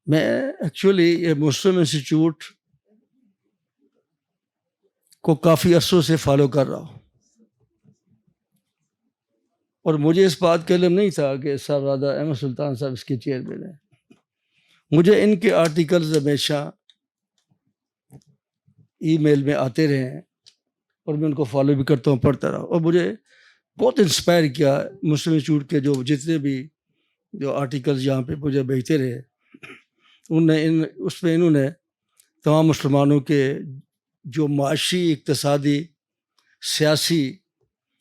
میں ایکچولی یہ مسلم انسٹیٹیوٹ کو کافی عرصوں سے فالو کر رہا ہوں، اور مجھے اس بات کا علم نہیں تھا کہ صاحبزادہ احمد سلطان صاحب اس کے چیئرمین ہیں۔ مجھے ان کے آرٹیکلز ہمیشہ ای میل میں آتے رہے ہیں، اور میں ان کو فالو بھی کرتا ہوں، پڑھتا رہا، اور مجھے بہت انسپائر کیا مسلم انسٹیٹیوٹ کے جو جتنے بھی جو آرٹیکلز یہاں پہ مجھے بھیجتے رہے، اس میں انہوں نے تمام مسلمانوں کے جو معاشی، اقتصادی، سیاسی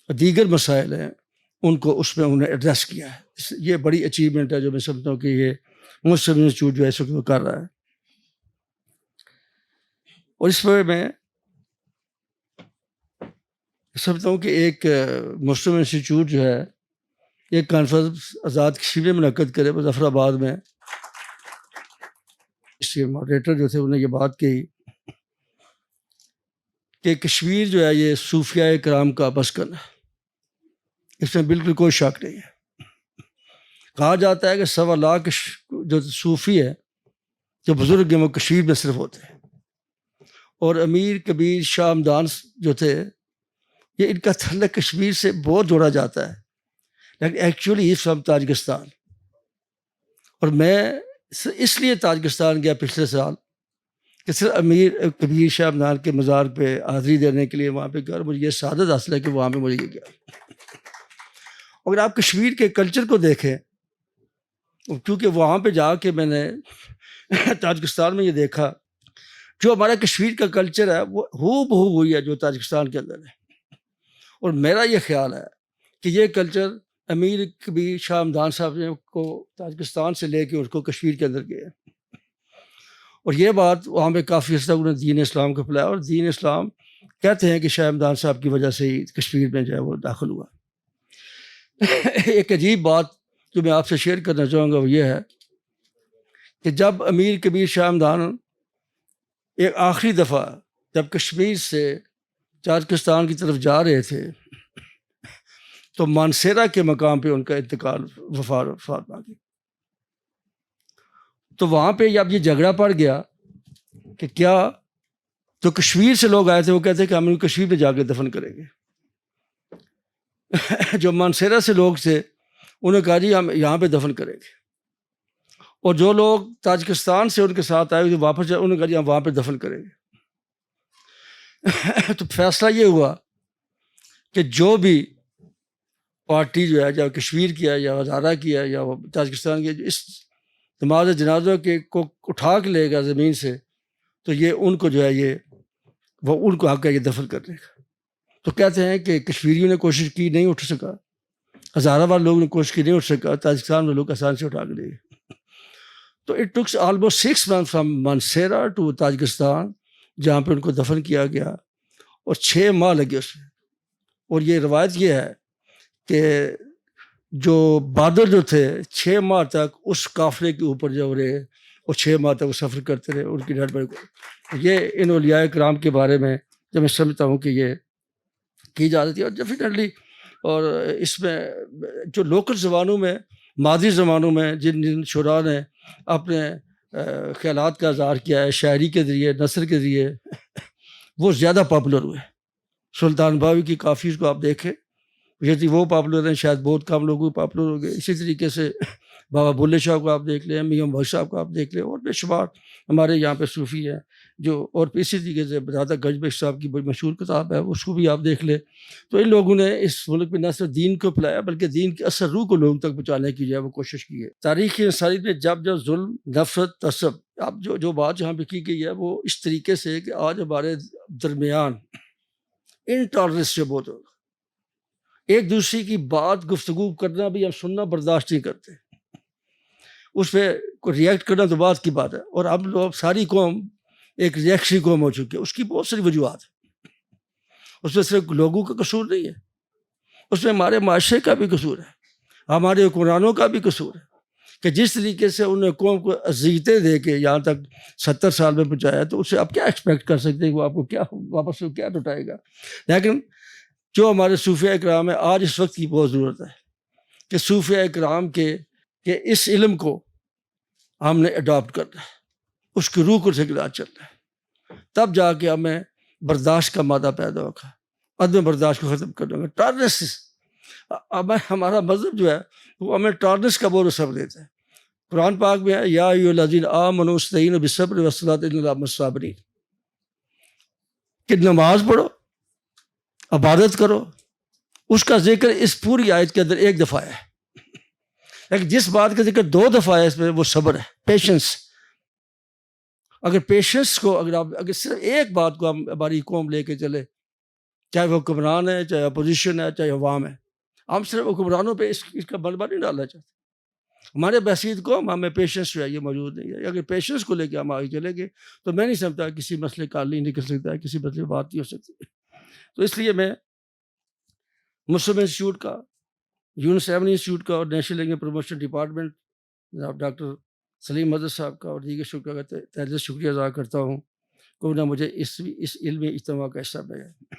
اور دیگر مسائل ہیں ان کو اس میں انہوں نے ایڈریس کیا ہے۔ یہ بڑی اچیومنٹ ہے جو میں سمجھتا ہوں کہ یہ مسلم انسٹیٹیوٹ جو ہے اس وقت کر رہا ہے۔ اور اس میں میں سمجھتا ہوں کہ ایک مسلم انسٹیٹیوٹ جو ہے ایک کانفرنس آزاد کشمیر میں منعقد کرے مظفر آباد میں۔ اس کے ماڈریٹر جو تھے انہوں نے یہ بات کہی کہ کشمیر جو ہے یہ صوفیاء کرام کا مسکن ہے، اس میں بالکل کوئی شک نہیں ہے۔ کہا جاتا ہے کہ 1.25 جو صوفی ہے، جو بزرگ ہیں، وہ کشمیر میں صرف ہوتے ہیں، اور امیر کبیر شاہ ہمدان جو تھے، یہ ان کا تعلق کشمیر سے بہت جوڑا جاتا ہے، لیکن ایکچولی یہ فرام تاجکستان۔ اور میں اس لیے تاجکستان گیا پچھلے سال کہ صرف امیر کبیر شاہ ہمدان کے مزار پہ حاضری دینے کے لیے وہاں پہ گیا، اور مجھے یہ سعادت حاصل ہے کہ وہاں پہ مجھے یہ گیا۔ اگر آپ کشمیر کے کلچر کو دیکھیں، کیونکہ وہاں پہ جا کے میں نے تاجکستان میں یہ دیکھا، جو ہمارا کشمیر کا کلچر ہے وہ ہو بہو وہی ہے جو تاجکستان کے اندر ہے۔ اور میرا یہ خیال ہے کہ یہ کلچر امیر کبیر شاہ ہمدان صاحب نے کو تاجکستان سے لے کے اس کو کشمیر کے اندر گیا، اور یہ بات وہاں پہ کافی حد تک انہوں نے دین اسلام کو پھیلایا، اور دین اسلام کہتے ہیں کہ شاہ ہمدان صاحب کی وجہ سے ہی کشمیر میں جو ہے وہ داخل ہوا۔ ایک عجیب بات جو میں آپ سے شیئر کرنا چاہوں گا وہ یہ ہے کہ جب امیر کبیر شاہ ہمدان ایک آخری دفعہ جب کشمیر سے تاجکستان کی طرف جا رہے تھے تو مانسیرا کے مقام پہ ان کا انتقال وفات پا گئی۔ تو وہاں پہ اب یہ جھگڑا پڑ گیا کہ کیا جو کشمیر سے لوگ آئے تھے وہ کہتے ہیں کہ ہم ان کو کشمیر میں جا کے دفن کریں گے، جو مانسیرا سے لوگ تھے انہوں نے کہا جی ہم یہاں پہ دفن کریں گے، اور جو لوگ تاجکستان سے ان کے ساتھ آئے ہوئے واپس جائے انہوں نے کہا جی ہم وہاں پہ دفن کریں گے۔ تو فیصلہ یہ ہوا کہ جو بھی پارٹی جو ہے یا کشمیر کی ہے یا ہزارہ کی ہے یا تاجکستان کی ہے، جو اس نماز جنازہ کے کو اٹھا کے لے گا زمین سے، تو یہ ان کو جو ہے یہ وہ ان کو حق ہے یہ دفن کرنے کا۔ تو کہتے ہیں کہ کشمیریوں نے کوشش کی، نہیں اٹھ سکا، ہزارہ والے لوگوں نے کوشش کی، نہیں اٹھ سکا، تاجکستان میں لوگ آسان سے اٹھا کے لے گئے۔ تو it takes almost 6 months from Mansehra to Tajikistan, جہاں پہ ان کو دفن کیا گیا، اور 6 ماہ لگے اس میں۔ اور یہ روایت یہ ہے کہ جو بادل جو تھے 6 ماہ تک اس قافلے کے اوپر جو رہے، اور 6 ماہ تک وہ سفر کرتے رہے ان کی ڈیڈ باڈی کو۔ یہ ان اولیاء کرام کے بارے میں جب میں سمجھتا ہوں کہ یہ کی جاتی ہے، اور ڈیفینیٹلی، اور اس میں جو لوکل زبانوں میں ماضی زمانوں میں جن شعراء نے اپنے خیالات کا اظہار کیا ہے شاعری کے ذریعے، نثر کے ذریعے، وہ زیادہ پاپولر ہوئے۔ سلطان باوی کی قافیز کو آپ دیکھیں، یعنی وہ پاپولر ہیں، شاید بہت کم لوگوں کو پاپولر ہو گئے۔ اسی طریقے سے بابا بلے شاہ کو آپ دیکھ لیں، میاں بخش صاحب کو آپ دیکھ لیں، اور بے شمار ہمارے یہاں پہ صوفی ہیں جو، اور اسی طریقے سے دادا گنج بخش صاحب کی بڑی مشہور کتاب ہے، اس کو بھی آپ دیکھ لیں۔ تو ان لوگوں نے اس ملک میں نہ صرف دین کو پھیلایا بلکہ دین کی اثر روح کو لوگوں تک پہنچانے کی جو ہے وہ کوشش کی ہے۔ تاریخ انسانیت میں جب جب ظلم، نفرت، تعصب، اب جو بات جہاں پہ کی گئی ہے وہ اس طریقے سے کہ آج ہمارے درمیان انٹالرنس جو بہت ہوگا، ایک دوسرے کی بات گفتگو کرنا بھی ہم سننا برداشت نہیں کرتے، اس پہ ریئیکٹ کرنا تو بات کی بات ہے، اور اب لوگ ساری قوم ایک ریئیکشنی قوم ہو چکی ہے۔ اس کی بہت ساری وجوہات ہیں، اس میں صرف لوگوں کا قصور نہیں ہے، اس میں ہمارے معاشرے کا بھی قصور ہے، ہمارے حکمرانوں کا بھی قصور ہے کہ جس طریقے سے انہوں نے قوم کو اذیتیں دے کے یہاں تک 70 سال میں پہنچایا، تو اس سے آپ کیا ایکسپیکٹ کر سکتے ہیں کہ وہ آپ کو کیا واپس سے کیا لوٹائے گا۔ لیکن جو ہمارے صوفیاء اکرام ہیں، آج اس وقت کی بہت ضرورت ہے کہ صوفیاء اکرام کے اس علم کو ہم نے اڈاپٹ کرنا ہے، اس کی روح کو سکھلا چلنا ہے، تب جا کے ہمیں برداشت کا مادہ پیدا ہوگا، عدم برداشت کو ختم کرنا ہوگا، ٹالرنس۔ ہمارا مذہب جو ہے وہ ہمیں ٹالرنس کا بول سب دیتا ہے۔ قرآن پاک میں ہے یا ایھا الذین آمنوا استعینوا بالصبر والصلاۃ ان اللہ مع الصابرین، کہ نماز پڑھو، عبادت کرو۔ اس کا ذکر اس پوری آیت کے اندر ایک دفعہ ہے، لیکن جس بات کا ذکر 2 دفعہ ہے اس میں وہ صبر ہے، پیشنس۔ اگر پیشنس کو اگر صرف ایک بات کو ہماری قوم لے کے چلے، چاہے وہ حکمران ہے، چاہے اپوزیشن ہے، چاہے عوام ہے، ہم صرف حکمرانوں پہ اس کا ملبہ نہیں ڈالنا چاہتے۔ ہمارے بحثیت قوم ہمیں پیشنس جو ہے یہ موجود نہیں ہے۔ اگر پیشنس کو لے کے ہم آگے چلیں گے تو میں نہیں سمجھتا کسی مسئلے کا حل نہیں نکل سکتا ہے، کسی مسئلے بات نہیں ہو سکتی۔ تو اس لیے میں مسلم انسٹیٹیوٹ کا، یونس ایمنی انسٹیٹیوٹ کا اور نیشنل لینگویج پروموشن ڈپارٹمنٹ جناب ڈاکٹر سلیم مدد صاحب کا اور دیگر شکریہ کا تہہ دل شکریہ ادا کرتا ہوں کہ انہوں نے مجھے اس علمی اجتماع کا حصہ بنایا۔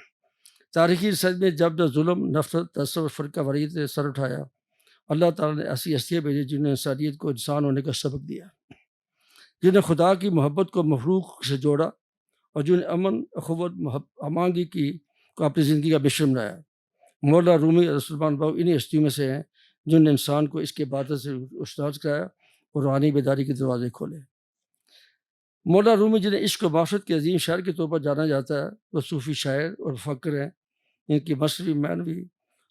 تاریخی ریسرچ میں جب ظلم، نفرت، تعصب، فرقہ واریت نے سر اٹھایا، اللہ تعالیٰ نے ایسی ہستیاں بھیجی جنہوں نے انسانیت کو انسان ہونے کا سبق دیا، جنہوں نے خدا کی محبت کو مخلوق سے جوڑا، اور جنہوں نے امن، اخوت، ہمانگی کو اپنی زندگی کا مشن بنایا۔ مولانا رومی اور سلطان باہو انہی ہستیوں میں سے ہیں جنہوں نے انسان کو اس کے عبادت سے استاد کرایا اور روحانی بیداری کے دروازے کھولے۔ مولانا رومی جنہیں عشق و معرفت کے عظیم شاعر کے طور پر جانا جاتا ہے، وہ صوفی شاعر اور مفکر ہیں۔ ان کی مصنوعی معنوی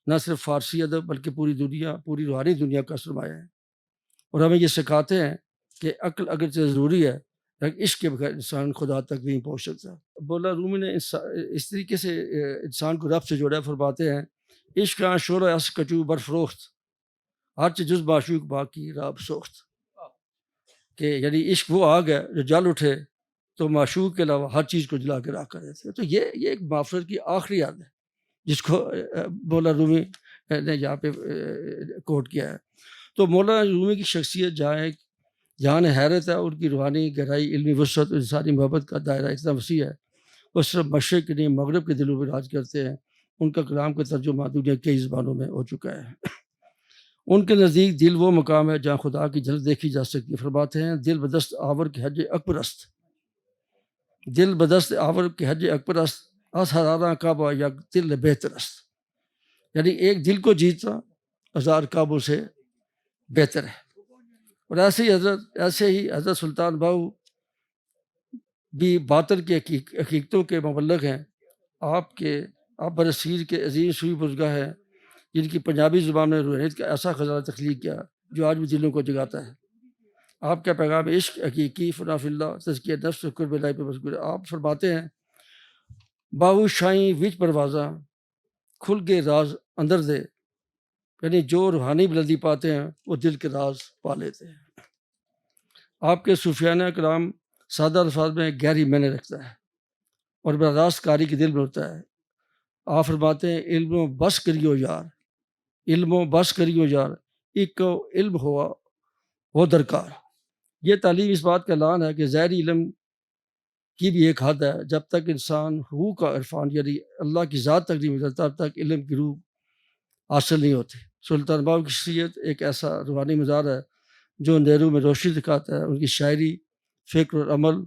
نہ صرف فارسی ادب بلکہ پوری روحانی دنیا کا سرمایہ ہے، اور ہمیں یہ سکھاتے ہیں کہ عقل اگرچہ ضروری ہے لیکن عشق کے بغیر انسان خدا تک نہیں پہنچ سکتا۔ مولانا رومی نے اس طریقے سے انسان کو رب سے جوڑا، فرماتے ہیں عشق شور اس کچو برفروخت، ہر چیز جز معشوق باقی راب سوخت، کہ یعنی عشق وہ آگ ہے جو جل اٹھے تو معشوق کے علاوہ ہر چیز کو جلا کے راکھ کر دیتے ہیں۔ تو یہ ایک معرفت کی آخری حد ہے جس کو مولانا رومی نے یہاں پہ کوٹ کیا ہے۔ تو مولانا رومی کی شخصیت جہاں حیرت ہے، ان کی روحانی گہرائی، علمی وسعت، انسانی محبت کا دائرہ اتنا وسیع ہے، وہ صرف مشرق کے نہیں مغرب کے دلوں میں راج کرتے ہیں۔ ان کا کلام کا ترجمہ دنیا کئی زبانوں میں ہو چکا ہے۔ ان کے نزدیک دل وہ مقام ہے جہاں خدا کی جھلک دیکھی جا سکتی ہے۔ فرماتے ہیں دل بدست آور کے حج اکبر است، دل بدست آور کے حج اکبر است، اس ہزارہ کعبہ یا دل بہتر است، یعنی ایک دل کو جیتنا 1000 کعبوں سے بہتر ہے۔ اور ایسے ہی حضرت سلطان باہو بھی باطن کی حقیقتوں کے مبلغ ہیں۔ آپ برصغیر کے عظیم صوفی بزرگاہ ہیں جن کی پنجابی زبان میں روحانیت کا ایسا خزانہ تخلیق کیا جو آج بھی دلوں کو جگاتا ہے۔ آپ کا پیغام عشق، حقیقی فنا فی اللہ، تزکیہ نفس، قرب الہی پہ مذکور ہے۔ آپ فرماتے ہیں باہو شائیں وچ پروازاں کھل کے راز اندر دے، یعنی جو روحانی بلندی پاتے ہیں وہ دل کے راز پا لیتے ہیں۔ آپ کے صوفیانہ کلام سادہ الفاظ میں گہری معنی رکھتا ہے اور براہ راست قاری کے دل میں ہوتا ہے۔ آپ فرماتے ہیں علم و بس کریو یار، علم و بس کریو یار، ایک علم ہوا وہ درکار۔ یہ تعلیم اس بات کا اعلان ہے کہ ظاہری علم کی بھی ایک حد ہے، جب تک انسان روح کا عرفان یعنی اللہ کی ذات تک نہیں ملتا تب تک علم کی روح حاصل نہیں ہوتی۔ سلطان باہو کی شخصیت ایک ایسا روحانی مزار ہے جو اندھیروں میں روشنی دکھاتا ہے۔ ان کی شاعری، فکر اور عمل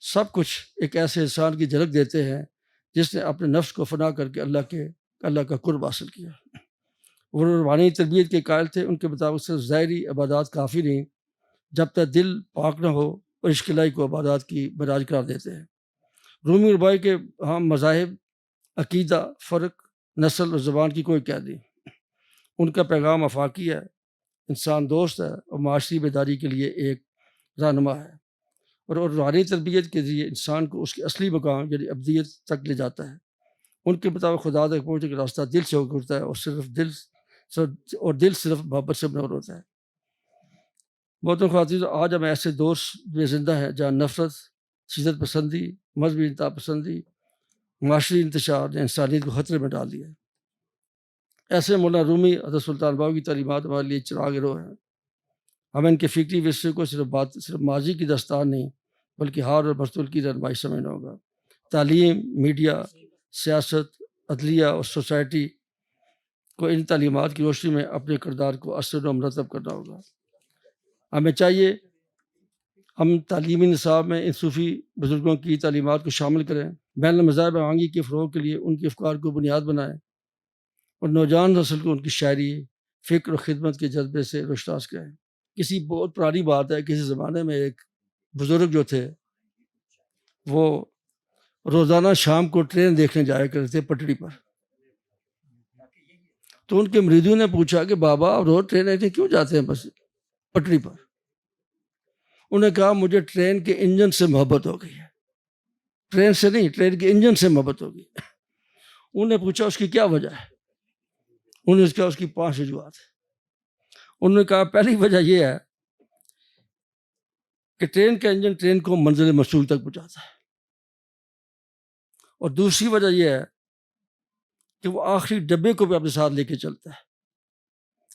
سب کچھ ایک ایسے انسان کی جھلک دیتے ہیں جس نے اپنے نفس کو فنا کر کے اللہ کا قرب حاصل کیا۔ وہ روحانی تربیت کے قائل تھے۔ ان کے مطابق صرف ظاہری عبادات کافی نہیں، جب تک دل پاک نہ ہو، اور عشق الہی کو عبادات کی معراج قرار دیتے ہیں۔ رومی اور بائی کے ہم مذاہب، عقیدہ، فرق، نسل اور زبان کی کوئی قید نہیں۔ ان کا پیغام آفاقی ہے، انسان دوست ہے اور معاشری بیداری کے لیے ایک رہنما ہے، اور روحانی تربیت کے ذریعے انسان کو اس کے اصلی مقام یعنی ابدیت تک لے جاتا ہے۔ ان کے مطابق خدا تک پہنچنے کا راستہ دل سے ہوتا ہے، اور دل صرف محبت سے منور ہوتا ہے۔ محترم خواتین، آج ہم ایسے دور میں زندہ ہیں جہاں نفرت، شدت پسندی، مذہبی انتہا پسندی، معاشری انتشار نے انسانیت کو خطرے میں ڈال دیا ہے۔ ایسے مولانا رومی، حضرت سلطان باہو کی تعلیمات ہمارے لیے چراغ راہ ہیں۔ ہمیں ان کے فکری ورثے کو صرف ماضی کی داستان نہیں بلکہ ہار اور مستقبل کی رہنمائی سمجھنا ہوگا۔ تعلیم، میڈیا، سیاست، عدلیہ اور سوسائٹی کو ان تعلیمات کی روشنی میں اپنے کردار کو اثر و مرتب کرنا ہوگا۔ ہمیں چاہیے ہم تعلیمی نصاب میں ان صوفی بزرگوں کی تعلیمات کو شامل کریں، بین المذاہب آہنگی کے فروغ کے لیے ان کے افکار کو بنیاد بنائیں اور نوجوان نسل کو ان کی شاعری، فکر و خدمت کے جذبے سے روشناس کریں۔ کسی بہت پرانی بات ہے، کسی زمانے میں ایک بزرگ جو تھے وہ روزانہ شام کو ٹرین دیکھنے جایا کرتے تھے پٹڑی پر۔ تو ان کے مریدوں نے پوچھا کہ بابا آپ روز ٹرین دیکھنے کیوں جاتے ہیں بس پٹڑی پر؟ انہوں نے کہا مجھے ٹرین کے انجن سے محبت ہو گئی ہے، ٹرین سے نہیں، ٹرین کے انجن سے محبت ہو گئی۔ انہوں نے پوچھا اس کی کیا وجہ ہے؟ انہوں نے کہا اس کی 5 وجوہات ہے۔ انہوں نے کہا پہلی وجہ یہ ہے کہ ٹرین کا انجن ٹرین کو منزل مقصود تک پہنچاتا ہے، اور دوسری وجہ یہ ہے کہ وہ آخری ڈبے کو بھی اپنے ساتھ لے کے چلتا ہے،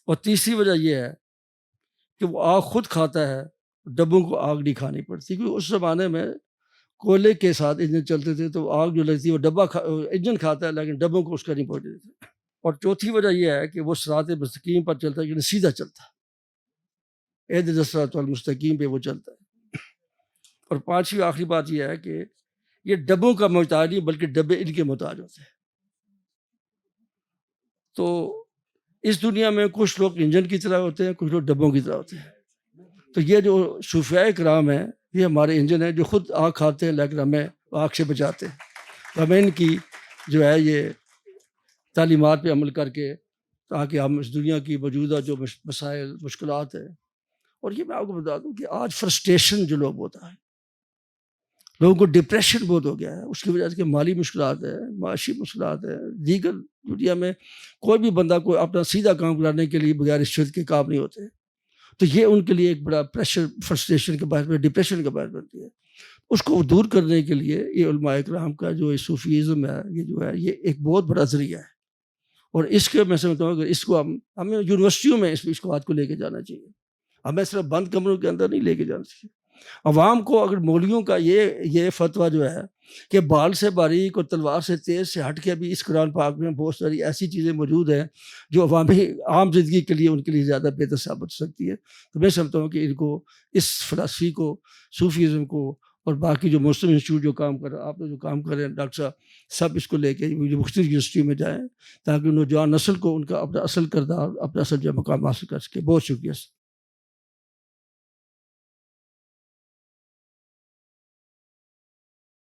اور تیسری وجہ یہ ہے کہ وہ آگ خود کھاتا ہے، ڈبوں کو آگ نہیں کھانی پڑتی، کیونکہ اس زمانے میں کوئلے کے ساتھ انجن چلتے تھے تو آگ جو لگتی ہے وہ انجن کھاتا ہے لیکن ڈبوں کو اس کا نہیں پہنچ دیتے۔ اور چوتھی وجہ یہ ہے کہ وہ صراط مستقیم پر چلتا ہے، یعنی سیدھا چلتا ہے، اہدنا الصراط المستقیم پہ وہ چلتا ہے۔ اور 5ویں آخری بات یہ ہے کہ یہ ڈبوں کا محتاج نہیں بلکہ ڈبے ان کے محتاج ہوتے ہیں۔ تو اس دنیا میں کچھ لوگ انجن کی طرح ہوتے ہیں، کچھ لوگ ڈبوں کی طرح ہوتے ہیں۔ تو یہ جو صوفیاء کرام ہیں یہ ہمارے انجن ہیں جو خود آگ کھاتے ہیں لیکن ہمیں آگ سے بچاتے ہیں۔ تو ہمیں ان کی جو ہے یہ تعلیمات پہ عمل کر کے تاکہ ہم اس دنیا کی موجودہ جو مسائل مشکلات ہیں، اور یہ میں آپ کو بتا دوں کہ آج فرسٹریشن جو لوگ ہوتا ہے، لوگوں کو ڈپریشن بہت ہو گیا ہے، اس کی وجہ سے کہ مالی مشکلات ہے، معاشی مشکلات ہے، دیگر دنیا میں کوئی بھی بندہ کوئی اپنا سیدھا کام کرانے کے لیے بغیر رشوت کے کام نہیں ہوتے، تو یہ ان کے لیے ایک بڑا پریشر، فرسٹریشن کا باعث، ڈپریشن کا باعث بنتی ہے۔ اس کو دور کرنے کے لیے یہ علماء کرام کا جو صوفیزم ہے یہ جو ہے یہ ایک بہت بڑا ذریعہ ہے، اور اس کے میں سمجھتا ہوں کہ اس کو ہمیں یونیورسٹیوں میں اس بات کو لے کے جانا چاہیے، ہمیں صرف بند کمروں کے اندر نہیں لے کے جانا چاہیے۔ عوام کو اگر مولویوں کا یہ فتویٰ جو ہے کہ بال سے باریک اور تلوار سے تیز سے ہٹ کے بھی اس قرآن پاک میں بہت ساری ایسی چیزیں موجود ہیں جو عام زندگی کے لیے ان کے لیے زیادہ بہتر ثابت ہو سکتی ہے، تو میں سمجھتا ہوں کہ ان کو اس فلسفی کو، صوفیزم کو، اور باقی جو مسلم انسٹیٹیوٹ جو کام کر رہا ہے، آپ نے جو کام کر رہے ہیں ڈاکٹر صاحب، سب اس کو لے کے مختلف یونیورسٹی میں جائیں تاکہ نوجوان نسل کو ان کا اپنا اصل کردار، اپنا اصل جو مقام حاصل کر سکے۔ بہت شکریہ۔